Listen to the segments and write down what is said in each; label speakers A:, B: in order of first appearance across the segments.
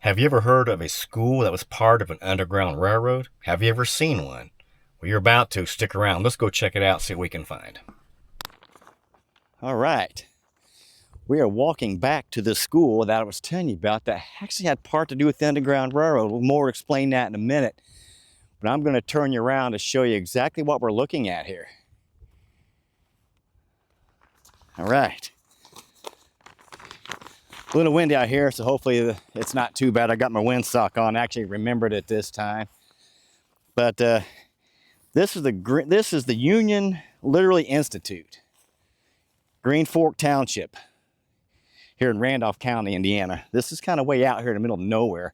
A: Have you ever heard of a school that was part of an underground railroad? Have you ever seen one? Well, you're about to. Stick around. Let's go check it out, see what we can find.
B: All right. We are walking back to the school that I was telling you about that actually had part to do with the Underground Railroad. We'll more explain that in a minute. But I'm going to turn you around to show you exactly what we're looking at here. All right. A little windy out here, so hopefully it's not too bad. I got my windsock on. I actually remembered it this time. But this is the Union Literary Institute, Green Fork Township, here in Randolph County, Indiana. This is kind of way out here in the middle of nowhere.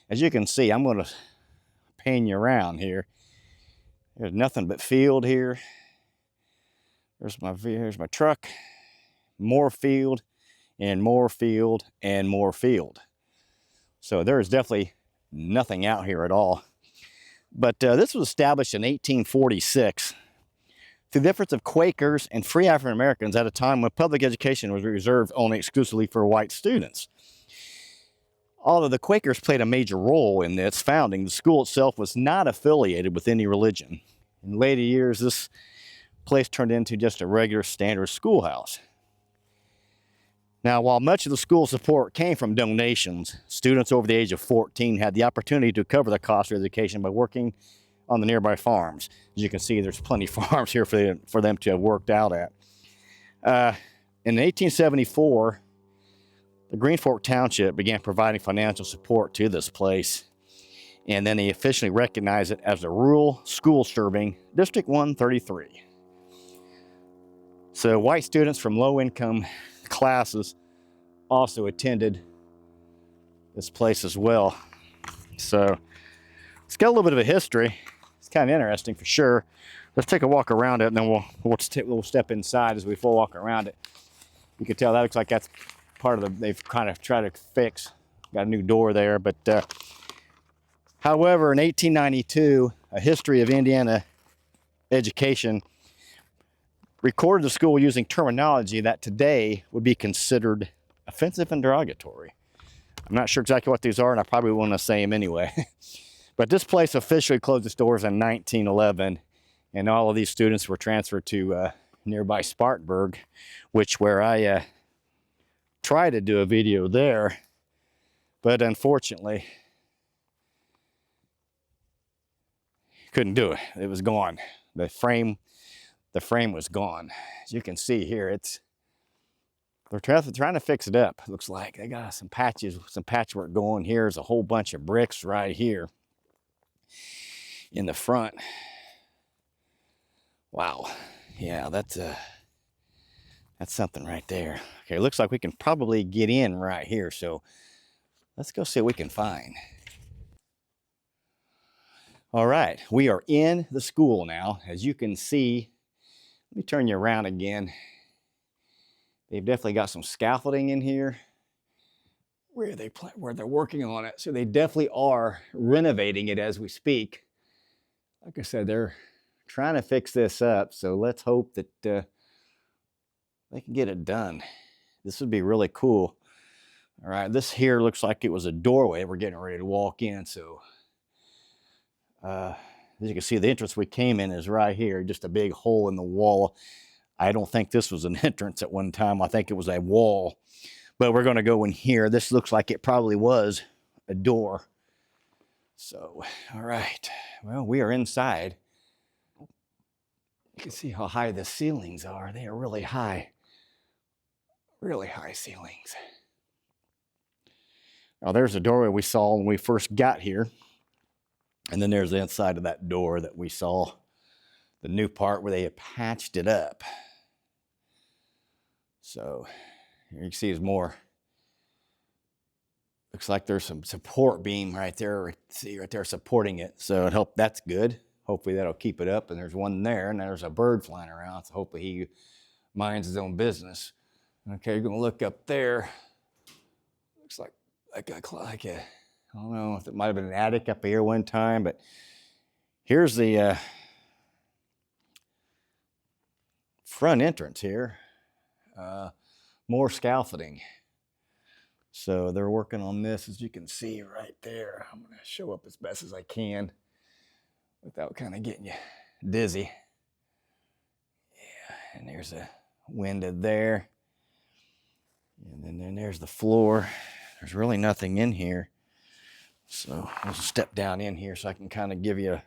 B: As you can see, I'm going to pan you around here. There's nothing but field here. Here's my truck, more field, and more field, and more field. So there is definitely nothing out here at all. But this was established in 1846 through the efforts of Quakers and free African Americans at a time when public education was reserved only exclusively for white students. Although the Quakers played a major role in its founding, the school itself was not affiliated with any religion. In later years, this place turned into just a regular standard schoolhouse. Now, while much of the school support came from donations, students over the age of 14 had the opportunity to cover the cost of education by working on the nearby farms. As you can see, there's plenty of farms here for them to have worked out at. In 1874, the Green Fork Township began providing financial support to this place, and then they officially recognized it as the Rural School Serving District 133. So white students from low-income classes also attended this place as well. So it's got a little bit of a history. It's kind of interesting for sure. Let's take a walk around it, and then we'll step inside as we walk around it. You can tell that looks like that's part of they've kind of tried to fix. Got a new door there, but however, in 1892, a history of Indiana education recorded the school using terminology that today would be considered offensive and derogatory. I'm not sure exactly what these are, and I probably want to say them anyway. But this place officially closed its doors in 1911, and all of these students were transferred to nearby Spartanburg, where I tried to do a video there, but unfortunately couldn't do it. It was gone. The frame was gone. As you can see here, they're trying to fix it up. Looks like they got some patchwork going. Here's a whole bunch of bricks right here in the front. Wow. Yeah, that's something right there. Okay, looks like we can probably get in right here. So let's go see what we can find. All right, we are in the school now. As you can see, let me turn you around again. They've definitely got some scaffolding in here where they're working on it. So they definitely are renovating it as we speak. Like I said, they're trying to fix this up. So let's hope that they can get it done. This would be really cool. All right, this here looks like it was a doorway. We're getting ready to walk in. So as you can see, the entrance we came in is right here, just a big hole in the wall. I don't think this was an entrance at one time. I think it was a wall. But we're going to go in here. This looks like it probably was a door. So, all right. Well, we are inside. You can see how high the ceilings are. They are really high. Really high ceilings. Now, there's the doorway we saw when we first got here. And then there's the inside of that door that we saw, the new part where they have patched it up. So here you can see there's more. Looks like there's some support beam right there. See right there supporting it. So that's good. Hopefully that'll keep it up. And there's one there, and there's a bird flying around. So hopefully he minds his own business. Okay, you're gonna look up there. Looks like a I don't know if it might have been an attic up here one time, but here's the front entrance here. More scaffolding. So they're working on this, as you can see right there. I'm going to show up as best as I can without kind of getting you dizzy. Yeah, and there's a window there. And then there's the floor. There's really nothing in here. So I'll just step down in here so I can kind of give you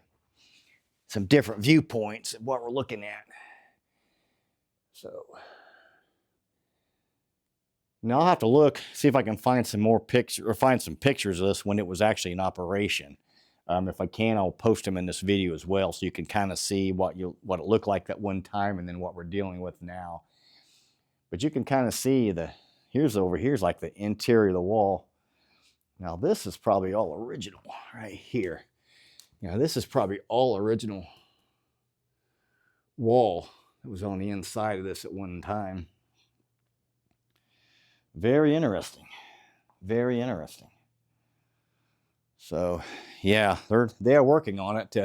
B: some different viewpoints of what we're looking at. So now I'll have to look, see if I can find some more pictures, or find some pictures of this when it was actually in operation. If I can, I'll post them in this video as well, so you can kind of see what it looked like at one time and then what we're dealing with now. But you can kind of see here's like the interior of the wall. Now this is probably all original right here. Now this is probably all original wall that was on the inside of this at one time. Very interesting. Very interesting. So yeah, they're working on it.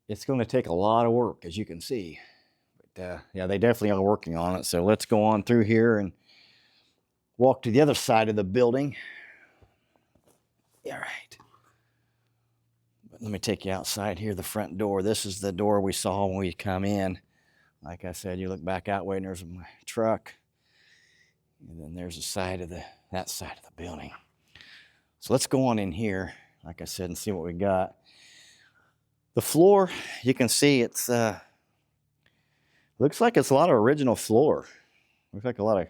B: It's going to take a lot of work, as you can see. But yeah, they definitely are working on it. So let's go on through here and walk to the other side of the building. All right. But let me take you outside here, the front door. This is the door we saw when we come in. Like I said, you look back out way and there's my truck. And then there's that side of the building. So let's go on in here, like I said, and see what we got. The floor, you can see it's looks like it's a lot of original floor. Looks like a lot of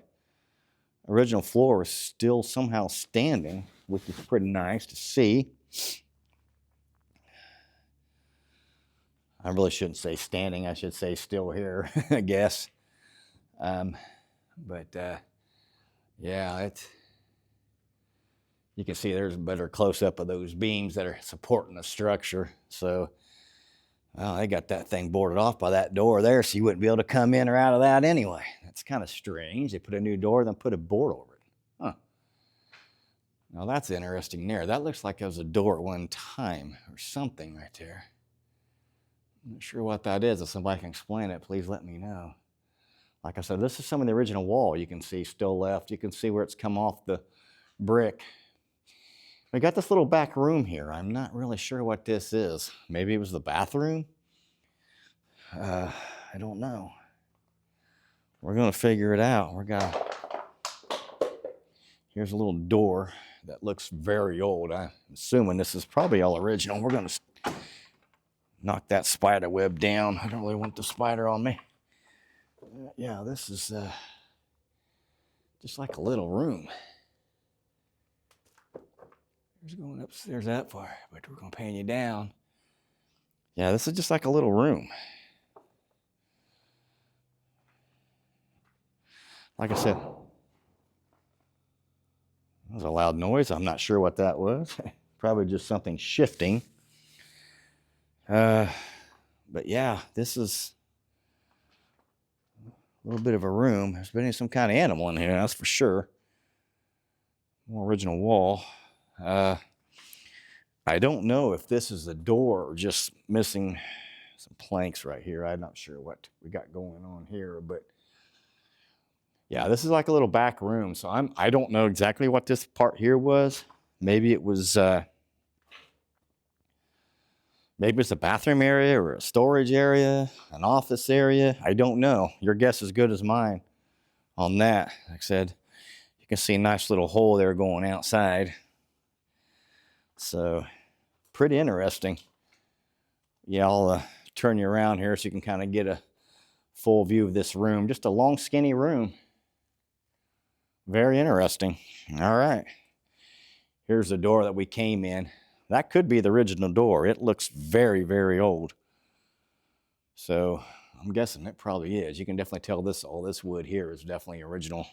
B: original floor is still somehow standing, which is pretty nice to see. I really shouldn't say standing. I should say still here, I guess. Yeah, you can see there's a better close-up of those beams that are supporting the structure. So, well, they got that thing boarded off by that door there, so you wouldn't be able to come in or out of that anyway. That's kind of strange. They put a new door, then put a board over it. Huh. Now that's interesting there. That looks like it was a door at one time or something right there. I'm not sure what that is. If somebody can explain it, please let me know. Like I said, this is some of the original wall you can see still left. You can see where it's come off the brick. We got this little back room here. I'm not really sure what this is. Maybe it was the bathroom? I don't know. We're going to figure it out. Here's a little door that looks very old. I'm assuming this is probably all original. We're going to knock that spider web down. I don't really want the spider on me. Yeah, this is just like a little room. There's going upstairs that far, but we're going to pan you down. Yeah, this is just like a little room. Like I said, that was a loud noise. I'm not sure what that was. Probably just something shifting. But yeah, this is a little bit of a room. There's been some kind of animal in here, that's for sure. More original wall. I don't know if this is a door or just missing some planks right here. I'm not sure what we got going on here, but yeah, this is like a little back room. So I don't know exactly what this part here was. Maybe it was maybe it's a bathroom area or a storage area, an office area. I don't know. Your guess is as good as mine on that. Like I said, you can see a nice little hole there going outside. So pretty interesting. Yeah, I'll turn you around here so you can kind of get a full view of this room. Just a long, skinny room. Very interesting. All right. Here's the door that we came in. That could be the original door. It looks very, very old. So I'm guessing it probably is. You can definitely tell all this wood here is definitely original.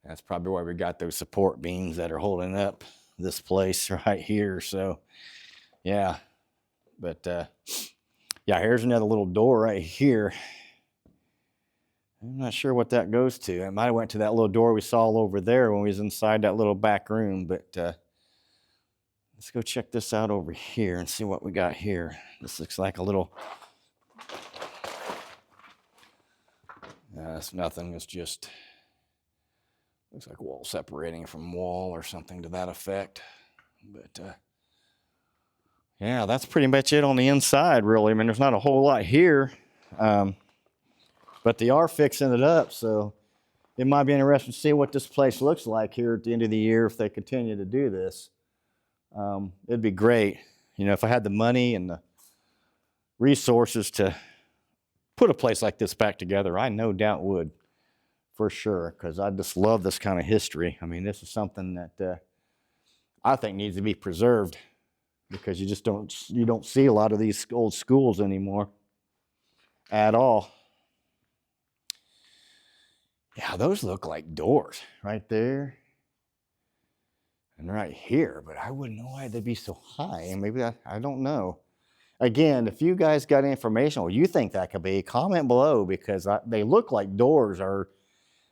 B: That's probably why we got those support beams that are holding up this place right here. So yeah, but yeah, here's another little door right here. I'm not sure what that goes to. It might have went to that little door we saw over there when we was inside that little back room, but let's go check this out over here and see what we got here. This looks like a little, it's nothing. It's just Looks like wall separating from wall or something to that effect. But yeah, that's pretty much it on the inside, really. I mean, there's not a whole lot here, but they are fixing it up, so it might be interesting to see what this place looks like here at the end of the year if they continue to do this. It'd be great, you know, if I had the money and the resources to put a place like this back together. I no doubt would, for sure, because I just love this kind of history. I mean, this is something that I think needs to be preserved, because you just don't see a lot of these old schools anymore at all. Yeah, those look like doors right there and right here, but I wouldn't know why they'd be so high. And maybe I don't know. Again, if you guys got information or you think that could be, comment below, because they look like doors, or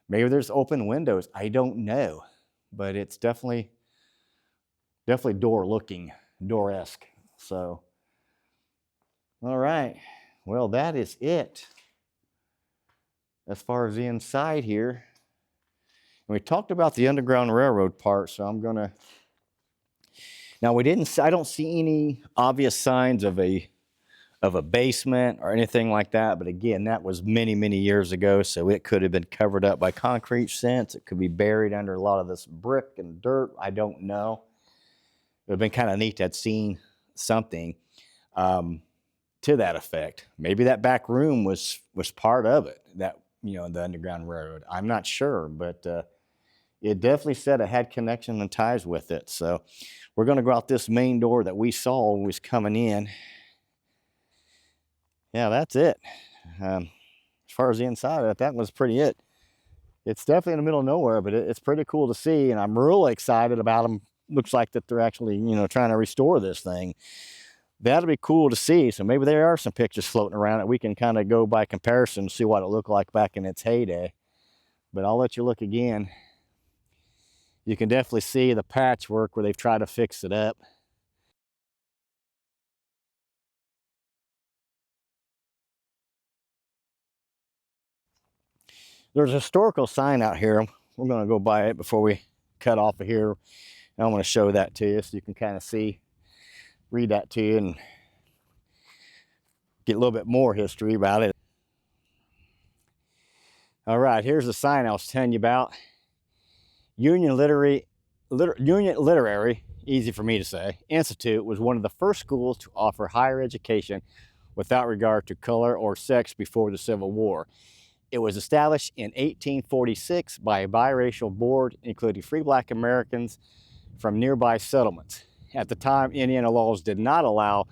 B: maybe there's open windows. I don't know, but it's definitely door looking, door-esque. So, all right. Well, that is it as far as the inside here. And we talked about the Underground Railroad part, so I'm gonna. Now I don't see any obvious signs of a basement or anything like that. But again, that was many, many years ago, so it could have been covered up by concrete since. It could be buried under a lot of this brick and dirt. I don't know. It would have been kind of neat to have seen something to that effect. Maybe that back room was part of it, that, you know, the Underground Railroad. I'm not sure, but it definitely said it had connection and ties with it. So we're going to go out this main door that we saw when we was coming in. Yeah, that's it. As far as the inside, that was pretty it. It's definitely in the middle of nowhere, but it's pretty cool to see, and I'm really excited about them. Looks like that they're actually, you know, trying to restore this thing. That'll be cool to see. So maybe there are some pictures floating around that we can kind of go by comparison and see what it looked like back in its heyday. But I'll let you look again. You can definitely see the patchwork where they've tried to fix it up. There's a historical sign out here. We're going to go by it before we cut off of here. And I want to show that to you so you can kind of see, read that to you, and get a little bit more history about it. All right, here's the sign I was telling you about. Union Literary, easy for me to say, Institute was one of the first schools to offer higher education without regard to color or sex before the Civil War. It was established in 1846 by a biracial board, including free black Americans from nearby settlements. At the time, Indiana laws did not allow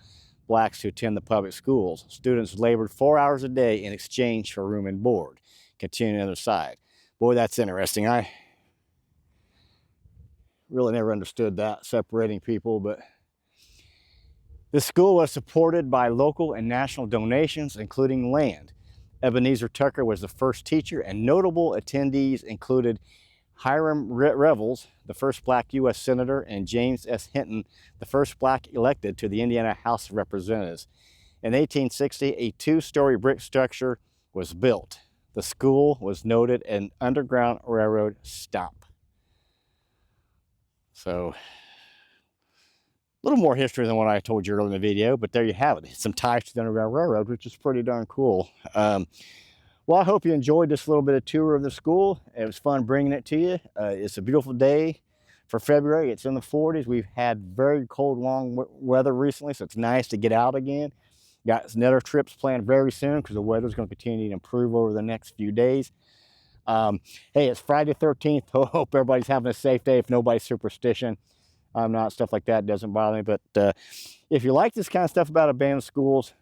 B: blacks to attend the public schools. Students labored 4 hours a day in exchange for room and board. Continuing on the other side. Boy, that's interesting. I really never understood that, separating people, but the school was supported by local and national donations, including land. Ebenezer Tucker was the first teacher, and notable attendees included Hiram Revels, the first black U.S. Senator, and James S. Hinton, the first black elected to the Indiana House of Representatives. In 1860, a two-story brick structure was built. The school was noted an Underground Railroad stop. So, a little more history than what I told you earlier in the video, but there you have it. Some ties to the Underground Railroad, which is pretty darn cool. Well, I hope you enjoyed this little bit of tour of the school. It was fun bringing it to you. It's a beautiful day for February. It's in the 40s. We've had very cold, long weather recently, so it's nice to get out again. Got another trips planned very soon because the weather's going to continue to improve over the next few days. Hey, it's Friday the 13th. Hope everybody's having a safe day. If nobody's superstition, I'm not. Stuff like that doesn't bother me. But if you like this kind of stuff about abandoned schools,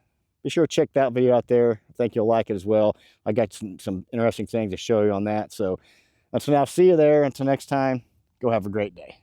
B: be sure to check that video out there. I think you'll like it as well. I got some interesting things to show you on that. So now, see you there. Until next time, go have a great day.